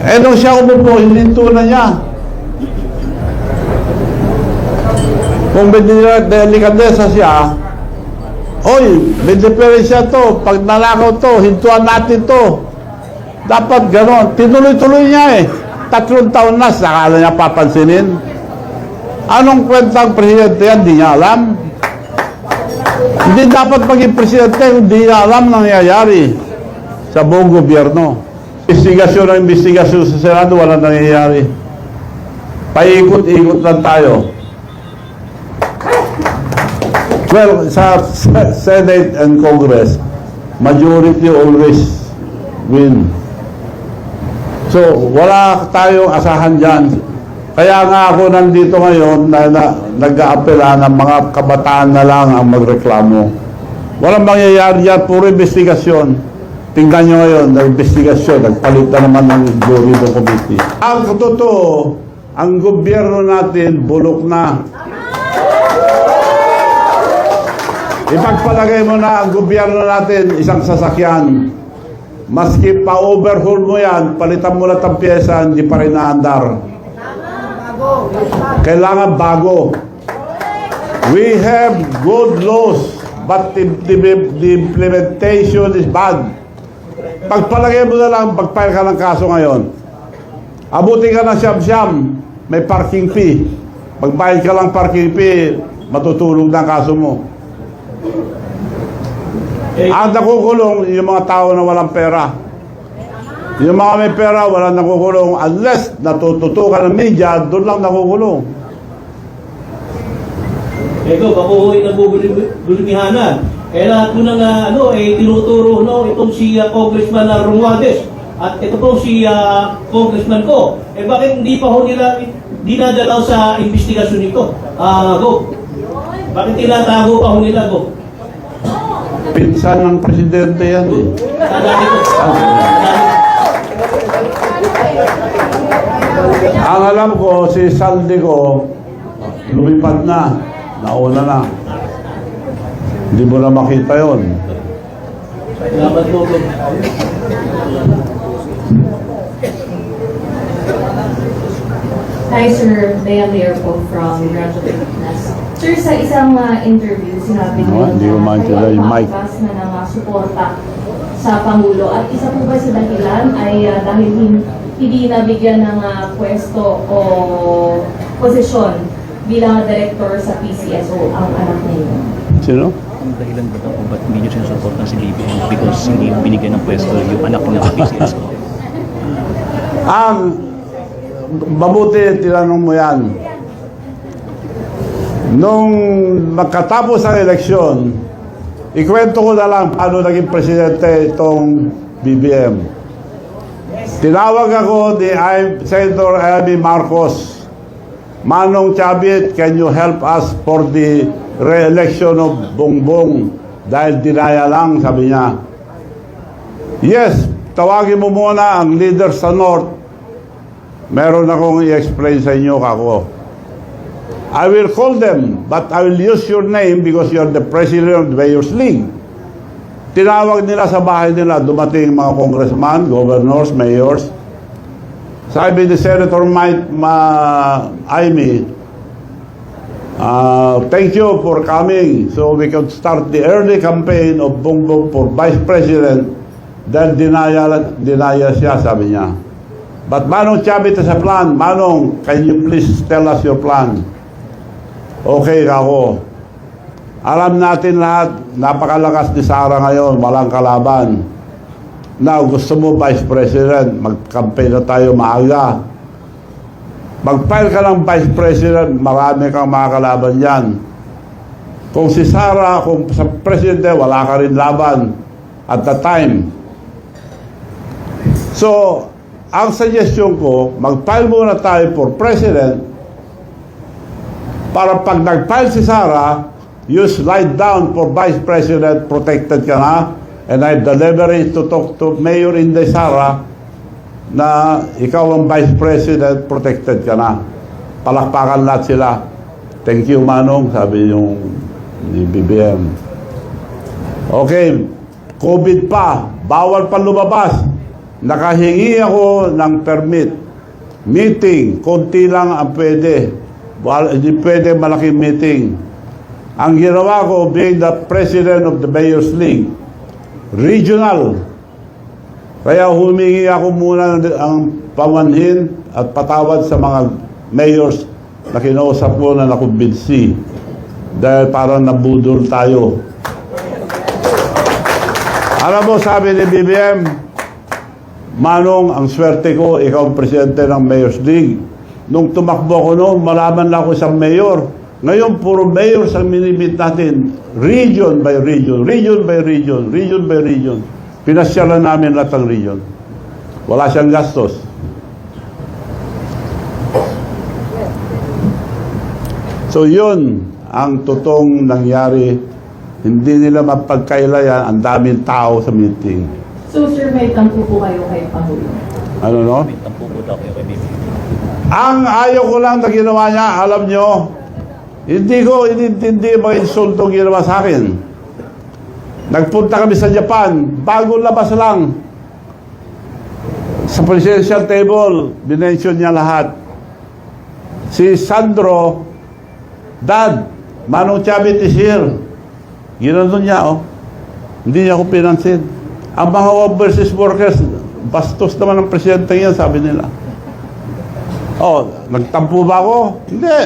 Eh, nung siya umupo, hininto na niya. Kung may delikadesa siya, oy, may diferensya to. Pag nalakaw to, hintuan natin to. Dapat gano'n. Tinuloy-tuloy niya eh. 3 taon na, sakala niya papansinin. Anong kwentang presidente yan? Di niya alam. Hindi dapat maging presidente kung di niya alam nangyayari sa buong gobyerno. Investigasyon sa Senado, wala nangyayari. Paikot-ikot lang tayo. Well, sa Senate and Congress, majority always win. So, wala tayong asahan dyan. Kaya nga ako nandito ngayon na nag-aapela ng mga kabataan na lang ang magreklamo. Walang mangyayari yan, puro investigasyon. Tingnan nyo ngayon, nag-investigasyon, nagpalit na naman ng jury ng committee. Ang totoo, ang gobyerno natin bulok na. Ipagpalagay mo na ang gobyerno natin isang sasakyan. Maski pa-overhaul mo yan, palitan mo lahat ang pyesa, hindi pa rin naandar. Kailangan bago. We have good laws, but the implementation is bad. Pagpalagay mo na lang, pagpile ka ng kaso ngayon. Abuti ka ng siyam-siyam, may parking fee. Pagbayad ka lang parking fee, matutulog na ang kaso mo. Ang nakukulong, yung mga tao na walang pera. Yung mga may pera, walang nakukulong. Unless natututukan ng media, doon lang nakukulong. Ito, kakuhoy na bubulihanan. Eh lahat ko nang tinuturo itong si Congressman Romualdez. At ito po si Congressman ko. Eh bakit hindi pa ho nila dinadalaw sa investigasyon nito? Go. Bakit tinatago pa ho nila, Go? Pinsan ng presidente yan eh. Ang alam ko, si Saldico, lumipad na. Nauna na. Hindi mo na makita yun. Salamat po, Go. Hi, Sir. Bea Lear po from Rancho Pilipinas. Sir, sa isang interview, sinabi niyo Hindi ko maintindihan yung mic. na ng suporta sa Pangulo. At isa po ba sa dahilan ay dahil hindi nabigyan ng pwesto o posisyon bilang director sa PCSO ang anak ninyo? Sino? Ang dahilan ba po ba't hindi nyo sinusuportan si BBM because hindi binigyan ng pwesto yung anak niya sa PCSO? Mabuti, tinanong mo yan. Nung magkatapos ang eleksyon, ikwento ko na lang paano naging presidente itong BBM. Tinawag ako ni Senator Amy Marcos. Manong Chavit, can you help us for the re-election of Bongbong? Dahil dinaya lang, sabi niya. Yes, tawagin mo muna ang leader sa North. Meron akong i-explain sa inyo kako. I will call them, but I will use your name because you're the president of the Mayor's League. Tinawag nila sa bahay nila, dumating mga congressman, governors, mayors. Sabi ni Senator Amy, thank you for coming so we can start the early campaign of Bongbong for Vice President. Then dinaya siya, sabi niya. But Manong Chavit is a plan. Manong, can you please tell us your plan? Okay ako. Alam natin lahat, napakalakas ni Sara ngayon, walang kalaban. Now, gusto mo Vice President, mag-campaign na tayo maaga. Mag-file ka ng Vice President, marami kang mga kalaban yan. Kung si Sara, kung sa Presidente, wala ka rin laban at the time. So, ang suggestion ko, mag-file muna tayo for President para pag nag-file si Sara, you slide down for Vice President, protected ka na, and I deliver it to talk to Mayor Inday Sara na ikaw ang Vice President, protected ka na. Palakpakan lahat sila. Thank you, Manong, sabi yung ni BBM. Okay, COVID pa, bawal pa lumabas. nakahingi ako ng permit. Meeting, konti lang ang pwede. Hindi pwede malaking meeting. Ang ginawa ko, being the president of the Mayor's League, regional. Kaya humingi ako muna ang pamanhin at patawad sa mga mayors na kinausap ko na nakumbinsi. Dahil parang nabudol tayo. Alam mo, sabi ni BBM, Manong, ang swerte ko, ikaw ang presidente ng Mayor's League. Nung tumakbo ko noon, malaman lang ako isang mayor. Ngayon, puro mayors ang minimit natin. Region by region, region by region, region by region. Pinasyalan namin lahat ng region. Wala siyang gastos. So yun ang totoong nangyari. Hindi nila mapagkailayan ang daming tao sa meeting. So sir, may tampo po kayo kay Pangulo? Ano no? May tampo po daw kayo kay BBM. Ang ayaw ko lang na ginawa niya, alam nyo, hindi ko inintindi mga insultong ginawa sa akin. Nagpunta kami sa Japan, bagong labas lang. Sa presidential table, binention niya lahat. Si Sandro, Dad, Manong Chavit is here. Ginanon niya, oh. Hindi niya ako pinansin. Ang mga overseas workers, bastos naman ang presidente yan, sabi nila. Oh, nagtampo ba ako? Hindi.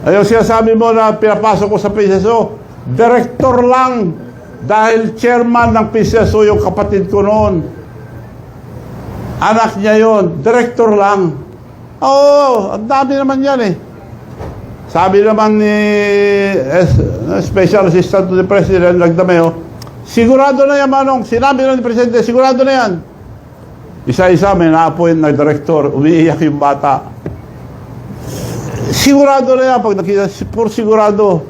Ayaw sinasabi mo na pinapasok ko sa PCSO, director lang. Dahil chairman ng PCSO yung kapatid ko noon. Anak niya yon, director lang. Oo, ang dami naman yan eh. Sabi naman ni Special Assistant to the President, Nagdameo, sigurado na yan, Manong. Sinabi na ni Presidente, sigurado na yan. Isa-isa may na-appoint na director, umiiyak yung bata. Sigurado na yan, pag nakita, puro sigurado.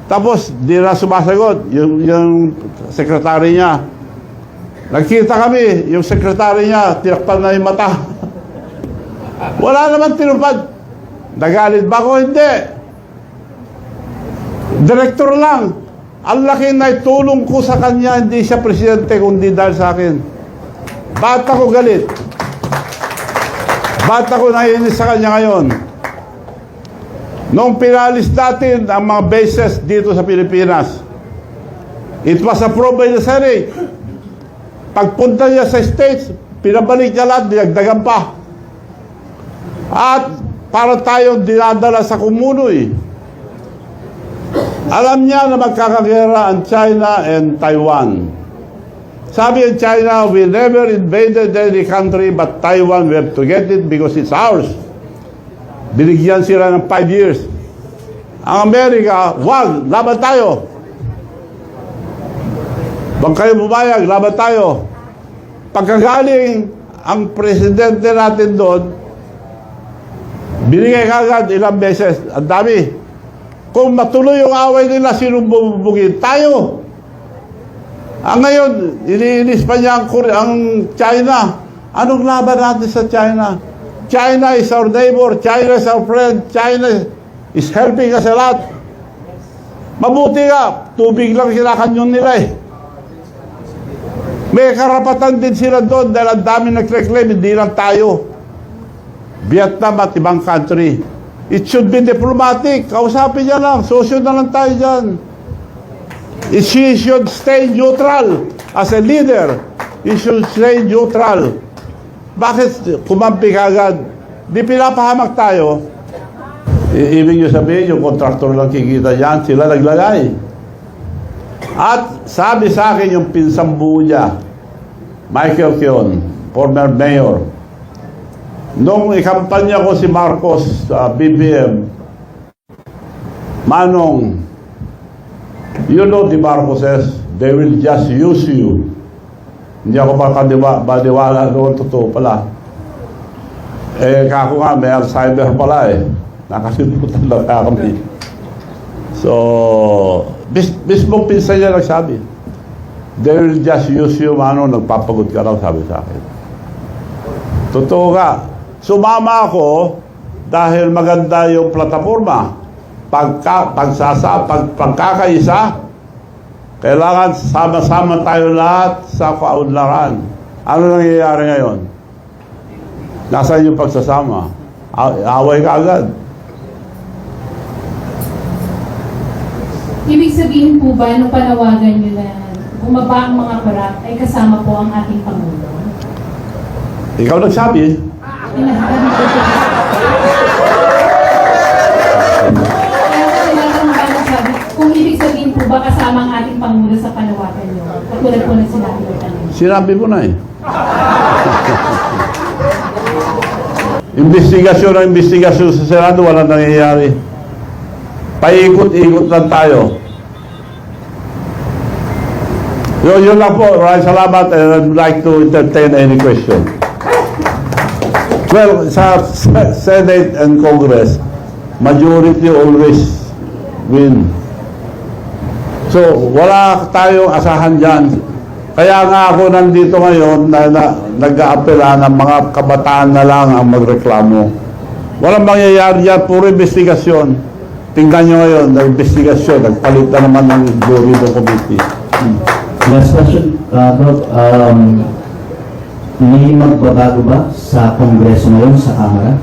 Tapos, di na sumasagot, yung sekretary niya. Nagkita kami, yung sekretary niya, tinakpan na yung mata. Wala naman tinupad. Nagalit ba ako? Hindi. Direktor lang. Ang laki na itulong ko sa kanya, hindi siya presidente, kundi dahil sa akin. Ba't ako galit? Ba't ako naiinis sa kanya ngayon? Noong pinalis natin ang mga bases dito sa Pilipinas, it was approved by the Senate. Pagpunta niya sa States, pinabalik niya lahat, dinagdagan pa. At para tayong dinadala sa kumunoy. Alam niya na magkakagera ang China and Taiwan. Sabi ng China, we never invaded any country but Taiwan, we have to get it because it's ours. Binigyan sila ng 5 years. Ang Amerika, wag, laban tayo. Bang kayo bumayag, laban tayo. Pagkagaling ang presidente natin doon, binigay kagad ilang beses. Ang dami. Kung matuloy yung away nila, sinong bubugin? Tayo. Ang ngayon, iniinis pa niya ang China. Anong laban natin sa China? China is our neighbor. China is our friend. China is helping us a lot. Mabuti nga, tubig lang kinakanyon nila eh. May karapatan din sila doon dahil ang dami nag-reclaim, hindi lang tayo. Vietnam at ibang country. It should be diplomatic. Kausapin niya lang. Sosyo na lang tayo dyan. She should stay neutral as a leader. He should stay neutral. Bakit kumampi kagad? Di pinapahamak tayo. Ibig nyo sabihin, yung kontraktor lang kikita dyan, sila naglagay. At sabi sa akin yung pinsambu niya, Michael Keon, former mayor, nung ikampanya ko si Marcos sa BBM, Manong, you know the Marcoses, they will just use you. Hindi ako baliwala noon, totoo pala. Eh, kako nga, may Alzheimer pala eh. Nakasimutan lang kami. So, mismong pinsan niya nagsabi, they will just use you, Manong, nagpapagod ka lang, sabi sa akin. Totoo nga. Sumama ako dahil maganda yung plataforma. Pagkakaisa, kailangan sama-sama tayo lahat sa kaunlaran. Ano nangyayari ngayon? Nasaan yung pagsasama? Away ka agad. Ibig sabihin po ba, nung panawagan nyo na bumaba ang mga korap, ay kasama po ang ating Pangulo? Ikaw nagsabi. Kung ibig sabihin po ba kasama ang ating Pangulo sa panawagan nyo? Katulad po ng sinabi ko kanina. Sinabi mo na eh. Investigasyon sa Senado, walang nangyayari. Paikot-ikot lang tayo. Yun lang po. Maraming salamat and I'd like to entertain any question. Well, sa Senate and Congress, majority always win. So, wala tayong asahan dyan. Kaya nga ako nandito ngayon na nag-aapela ng mga kabataan na lang ang magreklamo. Walang mangyayari dyan, puro investigasyon. Tingnan nyo ngayon, nag-investigasyon, nagpalit na naman ng Florida Committee. Last question, Rob, may magbabago ba sa Kongreso ngayon, sa Kamara?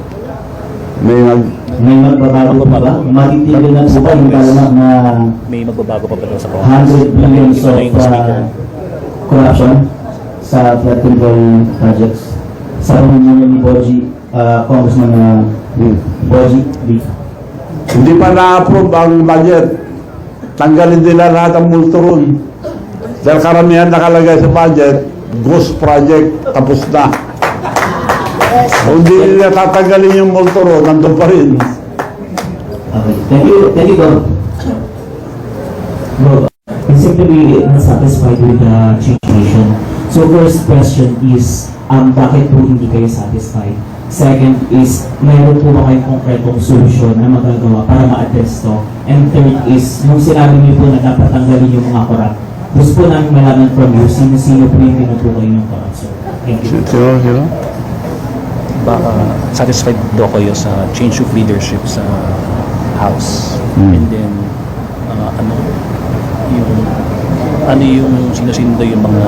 May magbabago pa ba? Matitigil na po ba yung talaga na May magbabago pa ba daw sa Congress? 100 billions Iba na yung of speaker. corruption sa flood control projects? Sa pamumuno ni Boji, Congressman Boji, Hindi pa na-approve ang budget. Tanggalin nila lahat ang multo ron. Dahil karamihan nakalagay sa budget, ghost project, tapos na. Kung hindi nila tatanggalin yung multo ron, nandun pa rin. Okay, thank you, Bob. Bob, you seem to be unsatisfied with the situation. So first question is, bakit po hindi kayo satisfied? Second is, mayroon po ba kayong konkretong solusyon na magagawa para ma-address to? And third is, nung sinabi niyo po na dapat tanggalin yung mga korap, gusto po namin malaman from you, sino po yung tinutukoy ng korap, sir? Thank you. Sino? Baka satisfied daw kayo sa change of leadership sa House. And then, yung sinasindo yung mga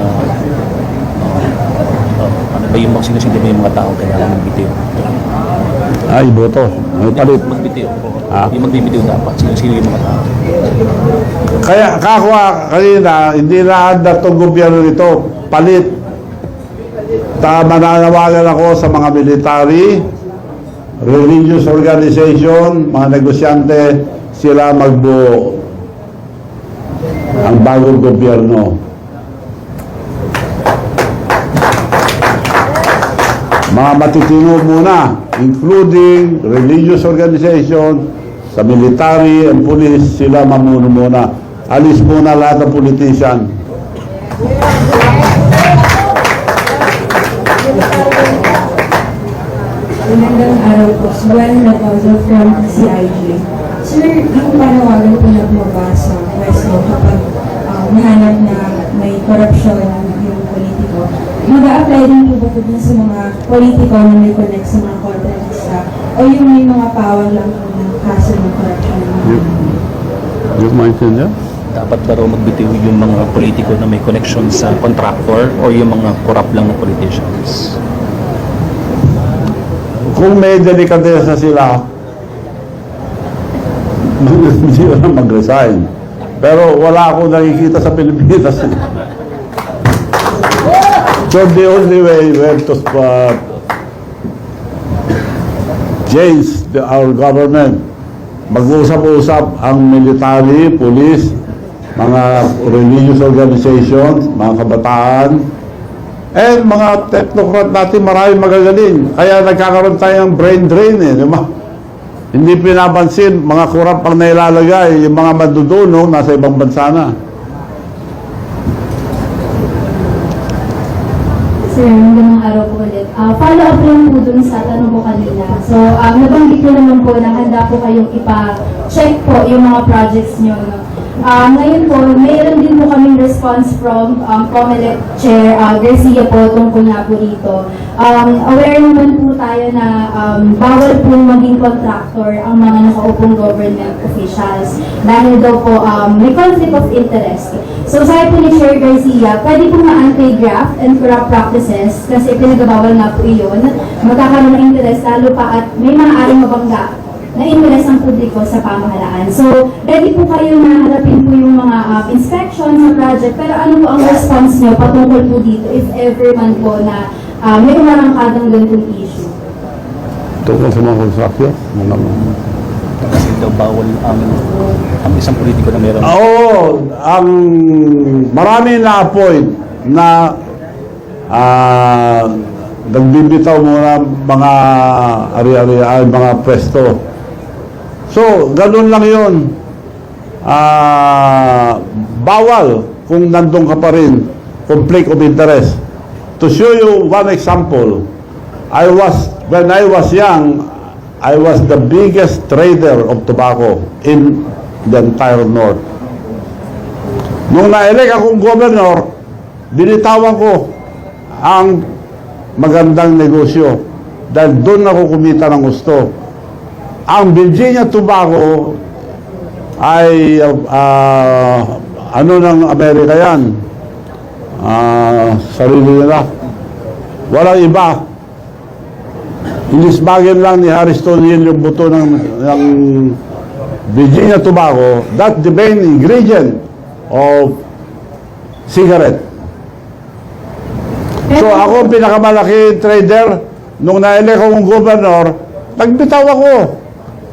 ano ba yung mga sinasindo yung mga tao kailangan magbitiw. Ay, boto. May palit. Magbitiw. Ah. Yung magbibitiw dapat. Sino yung mga tao. Kaya kakwa kanina, hindi na handa itong gobyerno nito. Palit. Mananawagan ako sa mga military, religious organization, mga negosyante, sila magbuo ang bagong gobyerno. Mga matitino muna, including religious organization, sa military and police, sila mamuno muna. Alis muna lahat ng politician. Magandang araw po. Suwan Natazo from CIG. Sir, ang panawagan po na bumaba sa pwesto kapag nahanap na may corruption yung politiko, mag-a-apply din po ba po dun sa mga politiko na may connect sa mga kontrabista o yung may mga pawang lang po ng kaso ng corruption? You maintindihan? Dapat ba raw magbitiw yung mga politiko na may connection sa contractor o yung mga corrupt lang na politicians? Kung may delikadesa sila, hindi na mag-resign. Pero wala akong nakikita sa Pilipinas. So the only way we have to change our government. Mag-usap-usap ang military, police, mga religious organizations, mga kabataan, and mga technocrat natin maraming magagaling. Kaya nagkakaroon tayo ng brain drain eh, di ba? Hindi pinapansin, mga kurap ang nailalagay, yung mga madudunong nasa ibang bansa na. Sir, magandang araw po ulit. Follow up lang po dun sa tanong ko kanina. So, nabanggit ko naman po na handa po kayong ipa-check po yung mga projects nyo. No? Ngayon po, mayroon din po kaming response from COMELEC Chair Garcia po tungkol nga po dito. Aware naman po tayo na bawal po maging contractor ang mga nakaupong government officials dahil daw po may conflict of interest. So sabi po ni Chair Garcia, pwede po ma-anti-graft and corrupt practices kasi pinagabawal nga po iyon. Magkakaroon ng interest lalo pa at may mga aring mabangga na interes ng publiko sa pamahalaan. So, ready po kayo na harapin po yung mga inspection sa project, pero ano po ang response nyo patungkol po dito if ever man po na may umarangkadang ganitong issue? Tungkol sa mga construction? Kasi daw bawal ang isang politiko na meron. Oo, ang marami na-appoint na nagbibitaw muna mga ari-ari, mga pwesto. So, ganun lang yun. Bawal kung nandun ka pa rin. Conflict of interest. To show you one example, when I was young, I was the biggest trader of tobacco in the entire North. Nung na-elect akong governor, binitawan ko ang magandang negosyo dahil doon ako kumita ng gusto. Ang Virginia Tobacco ay ano ng Amerika yan, sarili nila, walang iba. Inisbagin lang ni Harris-Toniel yung buto ng Virginia Tobacco. That's the main ingredient of cigarette. So ako pinakamalaki trader nung na-elect akong governor, nagbitaw ako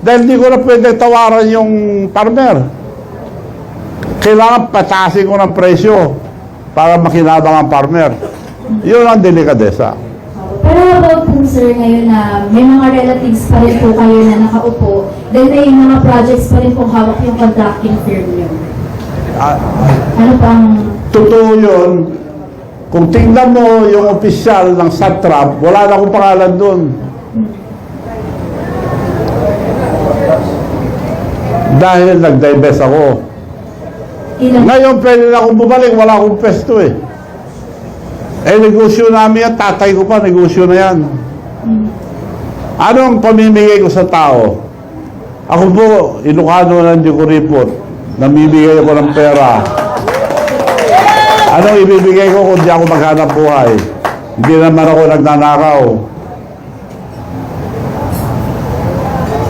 dahil di ko na pwede tawaran yung farmer. Kailangan patasin ko ng presyo para makinabang ang farmer. Yun ang delikadesa. Pero about po sir ngayon na may mga relatives pa rin po kayo na nakaupo, then may mga projects pa rin po hawak yung contracting firm nyo. Ano pang... Totoo yun. Kung tingnan mo yung opisyal ng satrap, wala na akong pangalan doon. Dahil nag-divest ako. Ngayon pwede na akong bumalik, wala akong pwesto eh. Negosyo namin yan, tatay ko pa, negosyo na yan. Anong pamimigay ko sa tao? Ako po, Ilocano ng Dikuripot, namimigay ako ng pera. Anong ibibigay ko kung di ako maghanap buhay? Hindi naman ako nagnanakaw.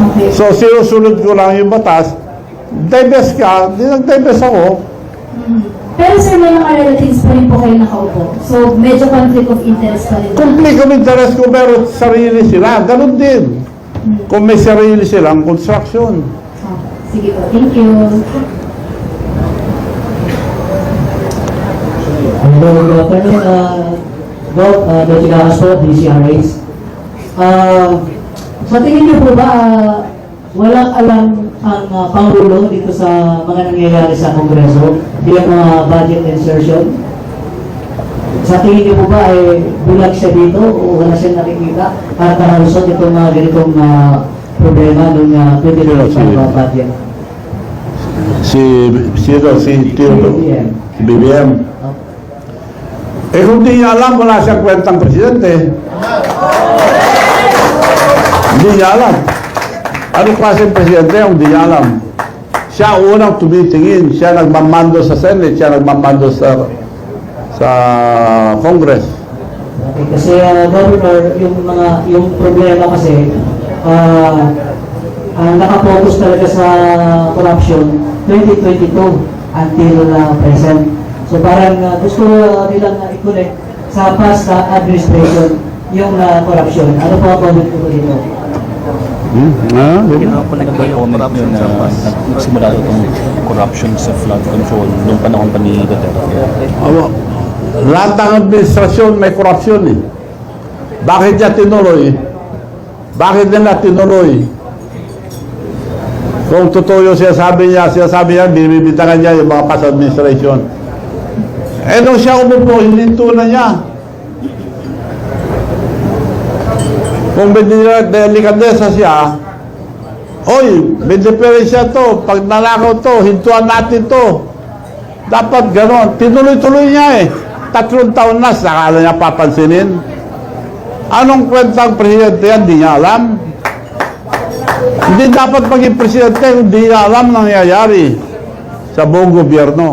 Okay. So, sinusunod ko lang yung batas. Divest ka, di nag-divest ako. Pero sir, may mga relatives pa rin po kayo nakaupo. So, medyo conflict of interest pa rin. Conflict of interest ko, pero sarili sila. Ganun din. Kung may sarili silang construction. Sige po, thank you. Hello, good afternoon. Bob, Dr. po, DCRH. Sa tingin niyo po ba, walang alam ang Pangulo dito sa mga nangyayari sa Kongreso bilang mga budget insertion? Sa tingin niyo po ba ay bulag siya dito o wala siyang nakikita at nakalusot itong mga ganitong problema ng 2025 budget? Si BBM. Kung di niya alam, wala siyang kwentang presidente. Hindi niya alam. Anong klaseng presidente ang hindi niya alam? Siya unang tumitingin. Siya nagmamando sa Senate. Siya nagmamando sa Congress. Okay, kasi Governor, yung problema kasi nakapokus talaga sa corruption 2022 until present. So parang gusto nilang i-connect sa past administration yung corruption. Ano po ang comment ko dito? Ano po nag-comment nyo na nagsimula itong corruption sa flood control noong panahon pa ni Duterte? Lahat ng administrasyon may korupsyon eh. Bakit niya tinuloy? Bakit nila tinuloy? Kung totoo yung sinasabi niya, binibitakan niya yung mga past administration. Nung siya umupo, hininto na niya. Kung delikadesa siya, Oy, may diferensya to. Pag nanakaw to, hintuan natin to. Dapat ganon. Tinuloy-tuloy niya eh. 3 taon na, sakala niya papansinin. Anong kwentang presidente yan? Di niya alam. Hindi dapat maging presidente kung di niya alam nangyayari sa buong gobyerno.